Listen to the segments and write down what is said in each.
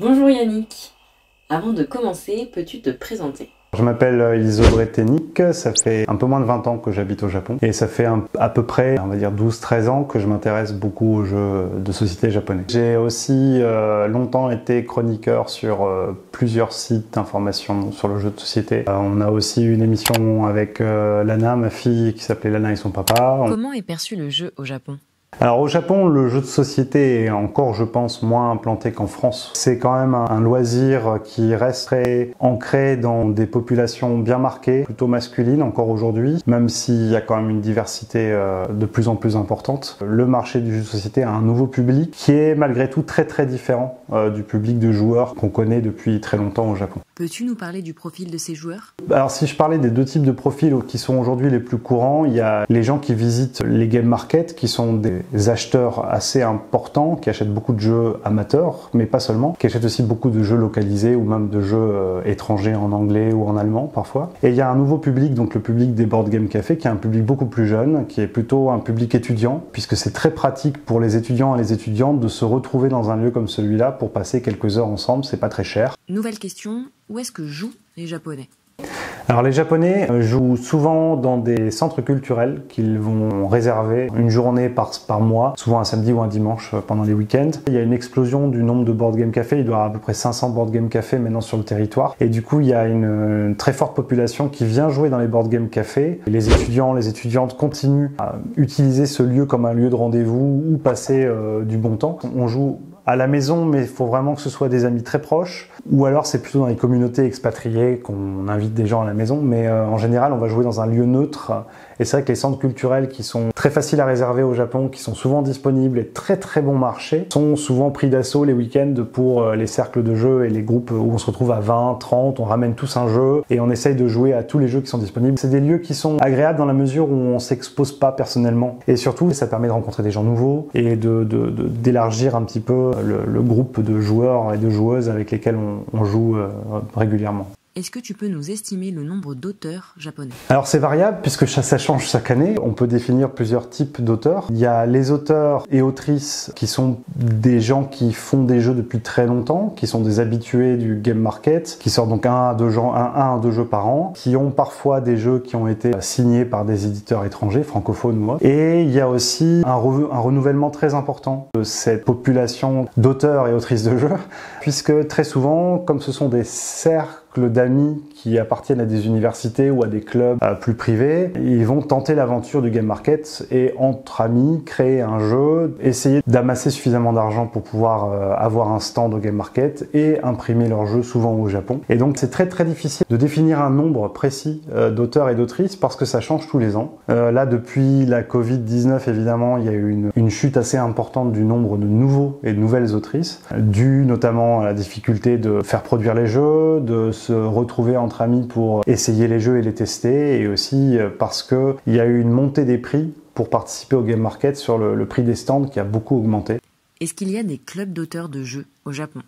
Bonjour Yannick, avant de commencer, peux-tu te présenter? Je m'appelle Isobret Tenik, ça fait un peu moins de 20 ans que j'habite au Japon et ça fait à peu près, on va dire 12-13 ans que je m'intéresse beaucoup aux jeux de société japonais. J'ai aussi longtemps été chroniqueur sur plusieurs sites d'information sur le jeu de société. On a aussi une émission avec Lana, ma fille, qui s'appelait Lana et son papa. Comment est perçu le jeu au Japon? Alors au Japon, le jeu de société est encore, je pense, moins implanté qu'en France. C'est quand même un loisir qui reste très ancré dans des populations bien marquées, plutôt masculines encore aujourd'hui, même s'il y a quand même une diversité de plus en plus importante. Le marché du jeu de société a un nouveau public qui est malgré tout très très différent du public de joueurs qu'on connaît depuis très longtemps au Japon. Peux-tu nous parler du profil de ces joueurs? Alors si je parlais des deux types de profils qui sont aujourd'hui les plus courants, il y a les gens qui visitent les game markets, qui sont des acheteurs assez importants, qui achètent beaucoup de jeux amateurs, mais pas seulement, qui achètent aussi beaucoup de jeux localisés ou même de jeux étrangers en anglais ou en allemand parfois. Et il y a un nouveau public, donc le public des board game cafés, qui est un public beaucoup plus jeune, qui est plutôt un public étudiant, puisque c'est très pratique pour les étudiants et les étudiantes de se retrouver dans un lieu comme celui-là pour passer quelques heures ensemble, c'est pas très cher. Nouvelle question, où est-ce que jouent les Japonais? Alors les Japonais jouent souvent dans des centres culturels qu'ils vont réserver une journée par mois, souvent un samedi ou un dimanche pendant les week-ends. Il y a une explosion du nombre de board game cafés, il doit y avoir à peu près 500 board game cafés maintenant sur le territoire. Et du coup il y a une très forte population qui vient jouer dans les board game cafés. Les étudiants, les étudiantes continuent à utiliser ce lieu comme un lieu de rendez-vous ou passer du bon temps. On joue à la maison, mais il faut vraiment que ce soit des amis très proches, ou alors c'est plutôt dans les communautés expatriées qu'on invite des gens à la maison, mais en général on va jouer dans un lieu neutre, et c'est vrai que les centres culturels qui sont très faciles à réserver au Japon, qui sont souvent disponibles et très très bon marché, sont souvent pris d'assaut les week-ends pour les cercles de jeux et les groupes où on se retrouve à 20, 30, on ramène tous un jeu et on essaye de jouer à tous les jeux qui sont disponibles. C'est des lieux qui sont agréables dans la mesure où on s'expose pas personnellement, et surtout ça permet de rencontrer des gens nouveaux et d'élargir un petit peu le groupe de joueurs et de joueuses avec lesquels on joue régulièrement. Est-ce que tu peux nous estimer le nombre d'auteurs japonais? Alors c'est variable puisque ça change chaque année. On peut définir plusieurs types d'auteurs. Il y a les auteurs et autrices qui sont des gens qui font des jeux depuis très longtemps, qui sont des habitués du game market, qui sortent donc un à deux jeux par an, qui ont parfois des jeux qui ont été signés par des éditeurs étrangers, francophones ou autres. Et il y a aussi un renouvellement très important de cette population d'auteurs et autrices de jeux, puisque très souvent, comme ce sont des cercles d'amis qui appartiennent à des universités ou à des clubs plus privés, ils vont tenter l'aventure du game market et entre amis créer un jeu, essayer d'amasser suffisamment d'argent pour pouvoir avoir un stand au game market et imprimer leur jeu souvent au Japon. Et donc c'est très très difficile de définir un nombre précis d'auteurs et d'autrices parce que ça change tous les ans. Là depuis la Covid-19 évidemment il y a eu une chute assez importante du nombre de nouveaux et de nouvelles autrices, due notamment à la difficulté de faire produire les jeux, de se retrouver entre amis pour essayer les jeux et les tester, et aussi parce qu'il y a eu une montée des prix pour participer au game market sur le prix des stands qui a beaucoup augmenté. Est-ce qu'il y a des clubs d'auteurs de jeux au Japon?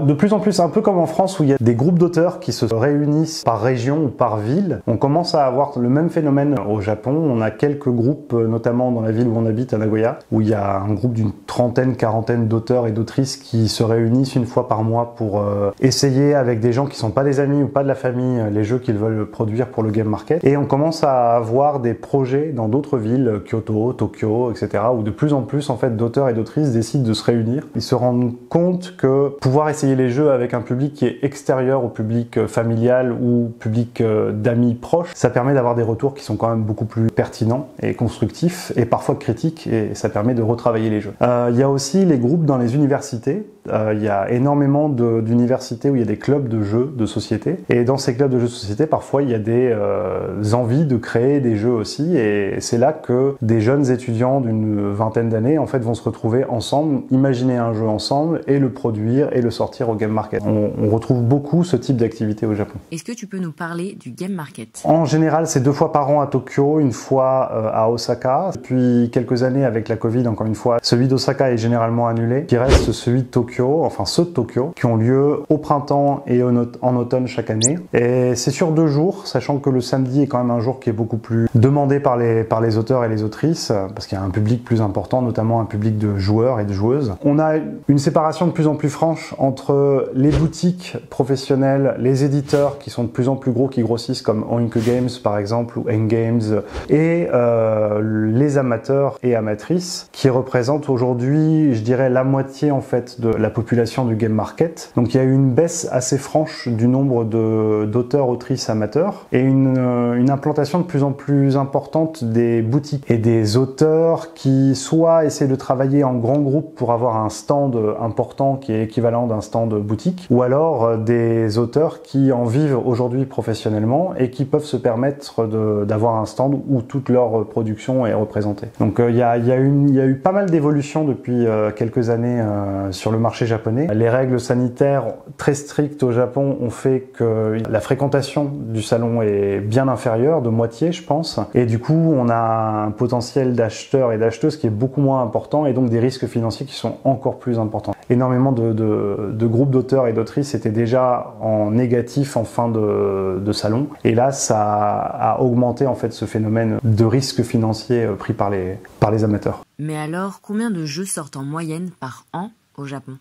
De plus en plus, un peu comme en France où il y a des groupes d'auteurs qui se réunissent par région ou par ville, on commence à avoir le même phénomène au Japon. On a quelques groupes, notamment dans la ville où on habite, à Nagoya, où il y a un groupe d'une trentaine, quarantaine d'auteurs et d'autrices qui se réunissent une fois par mois pour essayer avec des gens qui sont pas des amis ou pas de la famille les jeux qu'ils veulent produire pour le game market. Et on commence à avoir des projets dans d'autres villes, Kyoto, Tokyo, etc., où de plus en plus en fait d'auteurs et d'autrices décident de se réunir. Ils se rendent compte que pouvoir essayer les jeux avec un public qui est extérieur au public familial ou public d'amis proches, ça permet d'avoir des retours qui sont quand même beaucoup plus pertinents et constructifs et parfois critiques, et ça permet de retravailler les jeux. Il y a aussi les groupes dans les universités. Il y a énormément d'universités où il y a des clubs de jeux de société, et dans ces clubs de jeux de société parfois il y a des envies de créer des jeux aussi, et c'est là que des jeunes étudiants d'une vingtaine d'années en fait vont se retrouver ensemble, imaginer un jeu ensemble et le produire et le sortir au game market. On retrouve beaucoup ce type d'activité au Japon. Est-ce que tu peux nous parler du game market? En général, c'est 2 fois par an à Tokyo, une fois à Osaka. Depuis quelques années avec la Covid, encore une fois, celui d'Osaka est généralement annulé. Il reste celui de Tokyo Tokyo, enfin ceux de Tokyo, qui ont lieu au printemps et en automne chaque année. Et c'est sur 2 jours, sachant que le samedi est quand même un jour qui est beaucoup plus demandé par les auteurs et les autrices, parce qu'il y a un public plus important, notamment un public de joueurs et de joueuses. On a une séparation de plus en plus franche entre les boutiques professionnelles, les éditeurs qui sont de plus en plus gros, qui grossissent comme Oink Games par exemple, ou N-Games, et les amateurs et amatrices, qui représentent aujourd'hui, je dirais, la moitié en fait de la population du game market. Donc il y a eu une baisse assez franche du nombre d'auteurs, autrices, amateurs, et une implantation de plus en plus importante des boutiques et des auteurs qui soit essaient de travailler en grand groupe pour avoir un stand important qui est équivalent d'un stand boutique, ou alors des auteurs qui en vivent aujourd'hui professionnellement et qui peuvent se permettre d'avoir un stand où toute leur production est représentée. Donc il y a eu pas mal d'évolutions depuis quelques années sur le marché japonais. Les règles sanitaires très strictes au Japon ont fait que la fréquentation du salon est bien inférieure, de moitié je pense, et du coup on a un potentiel d'acheteurs et d'acheteuses qui est beaucoup moins important, et donc des risques financiers qui sont encore plus importants. Énormément de groupes d'auteurs et d'autrices étaient déjà en négatif en fin de salon, et là ça a augmenté en fait ce phénomène de risque financier pris par les amateurs. Mais alors, combien de jeux sortent en moyenne par an au Japon ?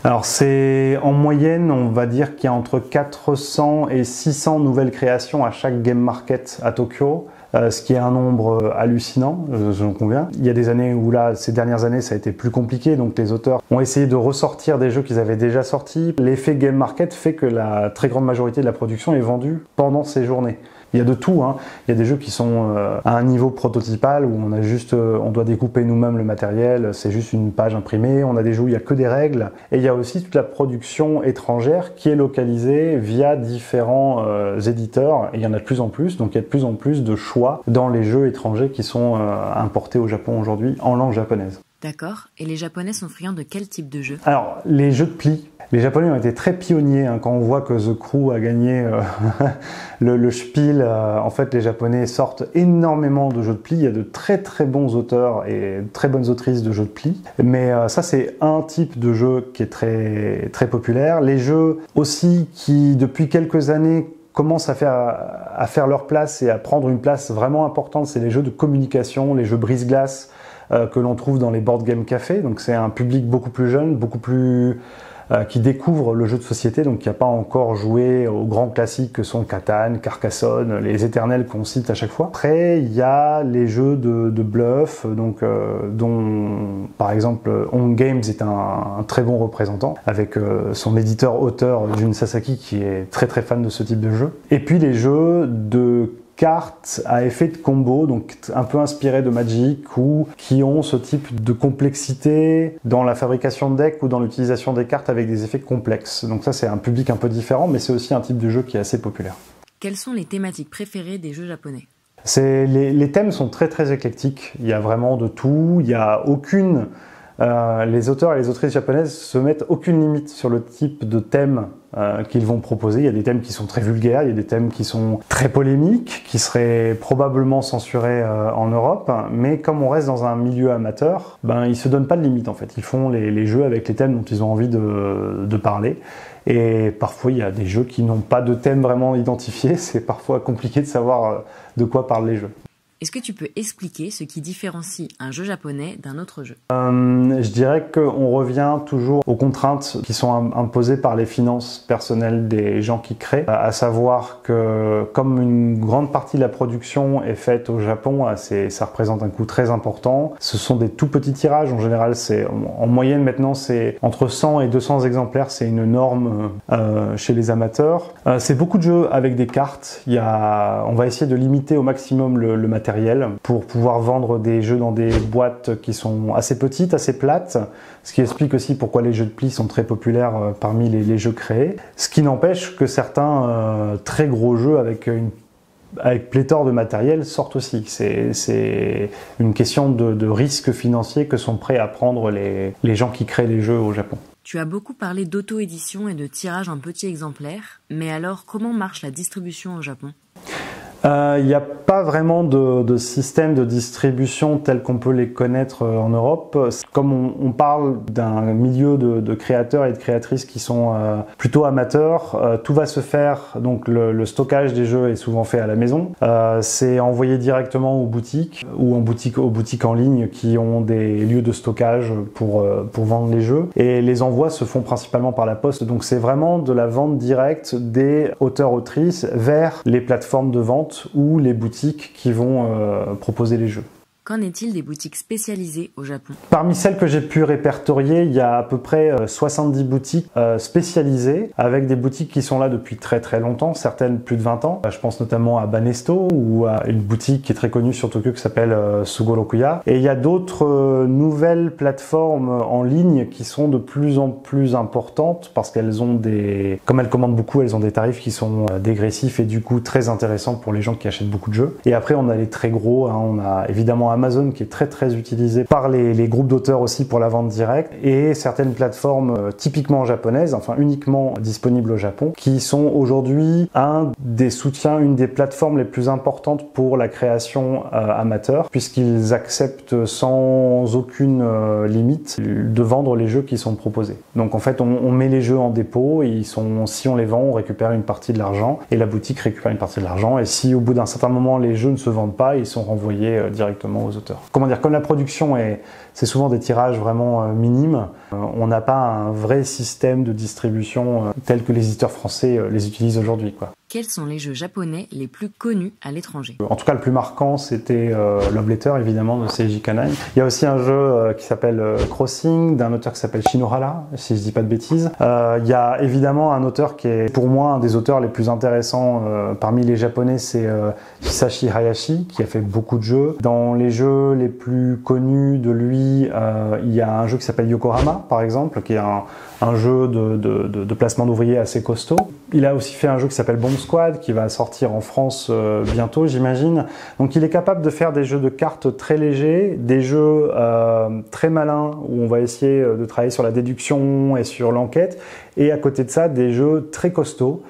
Alors c'est en moyenne, on va dire qu'il y a entre 400 et 600 nouvelles créations à chaque game market à Tokyo, ce qui est un nombre hallucinant, j'en conviens. Il y a des années où là, ces dernières années, ça a été plus compliqué, donc les auteurs ont essayé de ressortir des jeux qu'ils avaient déjà sortis. L'effet game market fait que la très grande majorité de la production est vendue pendant ces journées. Il y a de tout, hein. Il y a des jeux qui sont à un niveau prototypal où on doit découper nous-mêmes le matériel, c'est juste une page imprimée. On a des jeux où il n'y a que des règles. Et il y a aussi toute la production étrangère qui est localisée via différents éditeurs. Et il y en a de plus en plus, donc il y a de plus en plus de choix dans les jeux étrangers qui sont importés au Japon aujourd'hui en langue japonaise. D'accord. Et les Japonais sont friands de quel type de jeu ? Alors, les jeux de pli. Les Japonais ont été très pionniers, hein, quand on voit que The Crew a gagné le Spiel. En fait, les Japonais sortent énormément de jeux de pli. Il y a de très très bons auteurs et de très bonnes autrices de jeux de pli. Mais ça, c'est un type de jeu qui est très très populaire. Les jeux aussi qui, depuis quelques années, commencent à faire leur place et à prendre une place vraiment importante, c'est les jeux de communication, les jeux brise-glace que l'on trouve dans les board game cafés. Donc c'est un public beaucoup plus jeune, beaucoup plus qui découvre le jeu de société, donc qui n'a pas encore joué aux grands classiques que sont Catan, Carcassonne, les éternels qu'on cite à chaque fois. Après, il y a les jeux de bluff, donc dont par exemple Oink Games est un très bon représentant, avec son éditeur-auteur Jun Sasaki qui est très très fan de ce type de jeu. Et puis les jeux de cartes à effet de combo, donc un peu inspirés de Magic, ou qui ont ce type de complexité dans la fabrication de decks ou dans l'utilisation des cartes avec des effets complexes. Donc ça, c'est un public un peu différent, mais c'est aussi un type de jeu qui est assez populaire. Quelles sont les thématiques préférées des jeux japonais ? Les thèmes sont très très éclectiques, il y a vraiment de tout, il n'y a aucune... les auteurs et les autrices japonaises se mettent aucune limite sur le type de thème qu'ils vont proposer. Il y a des thèmes qui sont très vulgaires, il y a des thèmes qui sont très polémiques, qui seraient probablement censurés en Europe, mais comme on reste dans un milieu amateur, ils se donnent pas de limite en fait. Ils font les jeux avec les thèmes dont ils ont envie de parler. Et parfois il y a des jeux qui n'ont pas de thème vraiment identifié, c'est parfois compliqué de savoir de quoi parlent les jeux. Est-ce que tu peux expliquer ce qui différencie un jeu japonais d'un autre jeu ? Je dirais qu'on revient toujours aux contraintes qui sont imposées par les finances personnelles des gens qui créent, à savoir que comme une grande partie de la production est faite au Japon, ça représente un coût très important. Ce sont des tout petits tirages, en général en moyenne maintenant c'est entre 100 et 200 exemplaires, c'est une norme chez les amateurs. C'est beaucoup de jeux avec des cartes, on va essayer de limiter au maximum le matériel pour pouvoir vendre des jeux dans des boîtes qui sont assez petites, assez plates, ce qui explique aussi pourquoi les jeux de pli sont très populaires parmi les jeux créés. Ce qui n'empêche que certains très gros jeux avec pléthore de matériel sortent aussi. C'est une question de risque financier que sont prêts à prendre les gens qui créent les jeux au Japon. Tu as beaucoup parlé d'auto-édition et de tirage en petits exemplaires, mais alors comment marche la distribution au Japon ? Il n'y a pas vraiment de système de distribution tel qu'on peut les connaître en Europe. Comme on parle d'un milieu de créateurs et de créatrices qui sont plutôt amateurs, tout va se faire, donc le stockage des jeux est souvent fait à la maison. C'est envoyé directement aux boutiques ou aux boutiques en ligne qui ont des lieux de stockage pour vendre les jeux. Et les envois se font principalement par la poste. Donc c'est vraiment de la vente directe des auteurs-autrices vers les plateformes de vente ou les boutiques qui vont proposer les jeux. Qu'en est-il des boutiques spécialisées au Japon? Parmi celles que j'ai pu répertorier, il y a à peu près 70 boutiques spécialisées, avec des boutiques qui sont là depuis très très longtemps, certaines plus de 20 ans. Je pense notamment à Banesto ou à une boutique qui est très connue sur Tokyo qui s'appelle Sugorokuya. Et il y a d'autres nouvelles plateformes en ligne qui sont de plus en plus importantes parce qu'elles ont comme elles commandent beaucoup, elles ont des tarifs qui sont dégressifs et du coup très intéressants pour les gens qui achètent beaucoup de jeux. Et après on a les très gros, on a évidemment Amazon qui est très très utilisé par les groupes d'auteurs aussi pour la vente directe et certaines plateformes typiquement japonaises, enfin uniquement disponibles au Japon, qui sont aujourd'hui un des soutiens, une des plateformes les plus importantes pour la création amateur puisqu'ils acceptent sans aucune limite de vendre les jeux qui sont proposés. Donc en fait on met les jeux en dépôt et si on les vend, on récupère une partie de l'argent et la boutique récupère une partie de l'argent et si au bout d'un certain moment les jeux ne se vendent pas, ils sont renvoyés directement aux auteurs. Comment dire, comme la production c'est souvent des tirages vraiment minimes, on n'a pas un vrai système de distribution tel que les éditeurs français les utilisent aujourd'hui, quoi. Quels sont les jeux japonais les plus connus à l'étranger? En tout cas, le plus marquant, c'était Love Letter, évidemment, de Seiji Kanai. Il y a aussi un jeu qui s'appelle Crossing, d'un auteur qui s'appelle Shinohara, si je dis pas de bêtises. Il y a évidemment un auteur qui est, pour moi, un des auteurs les plus intéressants parmi les japonais, c'est Hisashi Hayashi, qui a fait beaucoup de jeux. Dans les jeux les plus connus de lui, il y a un jeu qui s'appelle Yokohama, par exemple, qui est un jeu de placement d'ouvriers assez costaud. Il a aussi fait un jeu qui s'appelle Bomb Squad, qui va sortir en France bientôt, j'imagine. Donc il est capable de faire des jeux de cartes très légers, des jeux très malins, où on va essayer de travailler sur la déduction et sur l'enquête, et à côté de ça, des jeux très costauds,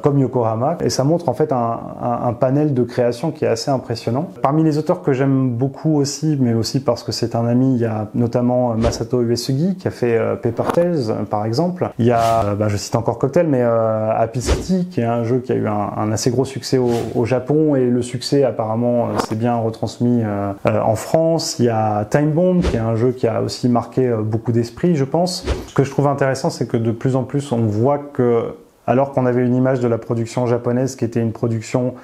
comme Yokohama, et ça montre en fait un panel de création qui est assez impressionnant. Parmi les auteurs que j'aime beaucoup aussi, mais aussi parce que c'est un ami, il y a notamment Masato Uesugi qui a fait Paper Tales par exemple. Il y a, je cite encore Cocktail, mais Happy City qui est un jeu qui a eu un assez gros succès au Japon et le succès apparemment s'est bien retransmis en France. Il y a Time Bomb qui est un jeu qui a aussi marqué beaucoup d'esprit, je pense. Ce que je trouve intéressant, c'est que de plus en plus on voit que alors qu'on avait une image de la production japonaise qui était une production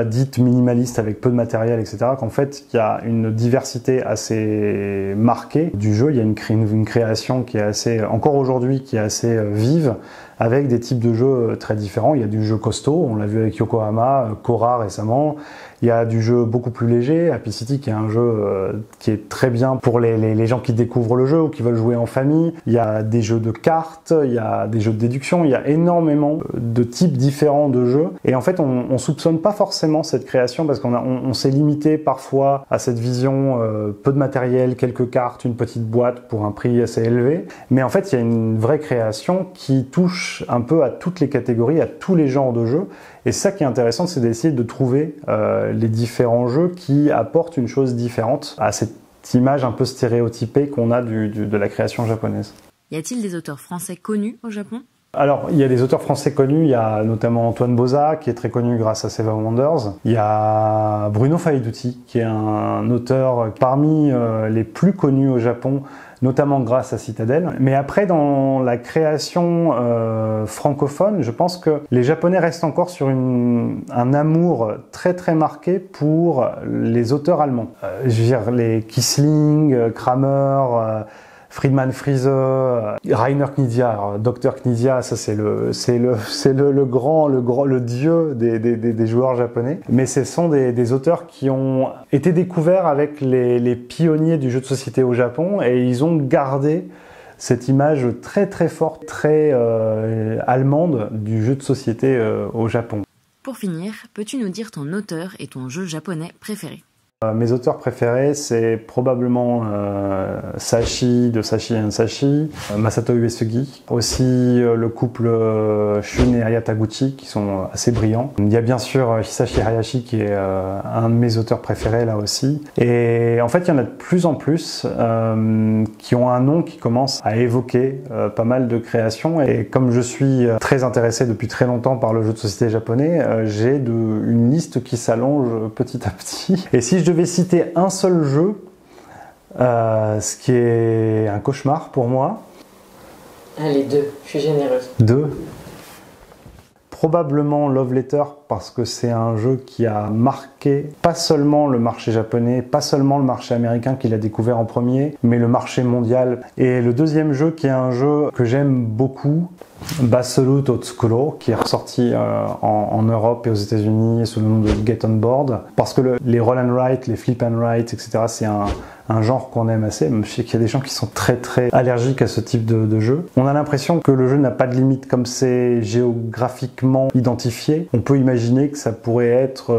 dite minimaliste avec peu de matériel, etc., qu'en fait, il y a une diversité assez marquée du jeu. Il y a une création qui est assez, encore aujourd'hui, qui est assez vive, avec des types de jeux très différents. Il y a du jeu costaud, on l'a vu avec Yokohama, Korra récemment. Il y a du jeu beaucoup plus léger, Happy City, qui est un jeu qui est très bien pour les gens qui découvrent le jeu ou qui veulent jouer en famille. Il y a des jeux de cartes, il y a des jeux de déduction, il y a énormément de types différents de jeux. Et en fait, on soupçonne pas forcément cette création parce qu'on s'est limité parfois à cette vision peu de matériel, quelques cartes, une petite boîte pour un prix assez élevé. Mais en fait, il y a une vraie création qui touche un peu à toutes les catégories, à tous les genres de jeux. Et ça qui est intéressant, c'est d'essayer de trouver les différents jeux qui apportent une chose différente à cette image un peu stéréotypée qu'on a de la création japonaise. Y a-t-il des auteurs français connus au Japon? Alors, il y a des auteurs français connus, il y a notamment Antoine Boza, qui est très connu grâce à Seven Wonders. Il y a Bruno Faiduti, qui est un auteur parmi les plus connus au Japon, notamment grâce à Citadel. Mais après, dans la création francophone, je pense que les Japonais restent encore sur un amour très très marqué pour les auteurs allemands. Je veux dire, les Kissling, Kramer... Friedman Friese, Rainer Knizia, Dr Knizia, ça c'est le dieu des joueurs japonais. Mais ce sont des auteurs qui ont été découverts avec les pionniers du jeu de société au Japon et ils ont gardé cette image très très forte, très allemande du jeu de société au Japon. Pour finir, peux-tu nous dire ton auteur et ton jeu japonais préféré? Mes auteurs préférés, c'est probablement Sashi de Sashi & Sashi, Masato Uesugi, aussi le couple Shun et Aya Taguchi qui sont assez brillants. Il y a bien sûr Hisashi Hayashi qui est un de mes auteurs préférés là aussi. Et en fait, il y en a de plus en plus qui ont un nom qui commence à évoquer pas mal de créations. Et comme je suis très intéressé depuis très longtemps par le jeu de société japonais, j'ai une liste qui s'allonge petit à petit. Et si je devais citer un seul jeu, ce qui est un cauchemar pour moi. Allez, 2, je suis généreuse. 2. Probablement Love Letter, parce que c'est un jeu qui a marqué pas seulement le marché japonais, pas seulement le marché américain qu'il a découvert en premier, mais le marché mondial. Et le deuxième jeu, qui est un jeu que j'aime beaucoup, Basselu Totsukuro, qui est ressorti en Europe et aux États-Unis sous le nom de Get On Board, parce que les roll and write, les flip and write, etc., c'est un genre qu'on aime assez. Je sais qu'il y a des gens qui sont très allergiques à ce type de jeu. On a l'impression que le jeu n'a pas de limite, comme c'est géographiquement identifié. On peut imaginer que ça pourrait être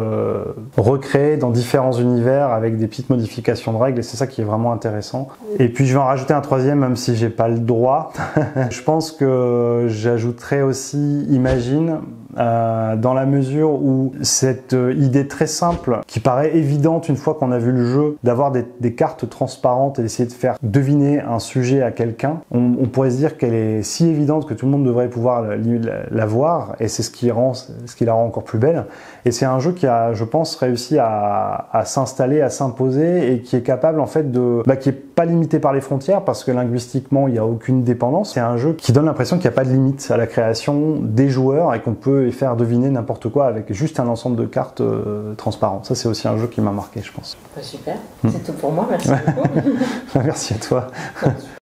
recréé dans différents univers avec des petites modifications de règles, et c'est ça qui est vraiment intéressant. Et puis je vais en rajouter un troisième, même si j'ai pas le droit. Je pense que j'ajouterais aussi Imagine, dans la mesure où cette idée très simple, qui paraît évidente une fois qu'on a vu le jeu, d'avoir des cartes transparentes et d'essayer de faire deviner un sujet à quelqu'un, on pourrait se dire qu'elle est si évidente que tout le monde devrait pouvoir la voir, et c'est ce qui la rend encore plus belle. Et c'est un jeu qui a, je pense, réussi à s'installer, à s'imposer, et qui est capable en fait qui est pas limité par les frontières, parce que linguistiquement il n'y a aucune dépendance. C'est un jeu qui donne l'impression qu'il n'y a pas de limite à la création des joueurs et qu'on peut faire deviner n'importe quoi avec juste un ensemble de cartes transparentes. Ça, c'est aussi un jeu qui m'a marqué, je pense. Super, c'est tout pour moi, merci beaucoup. Merci à toi.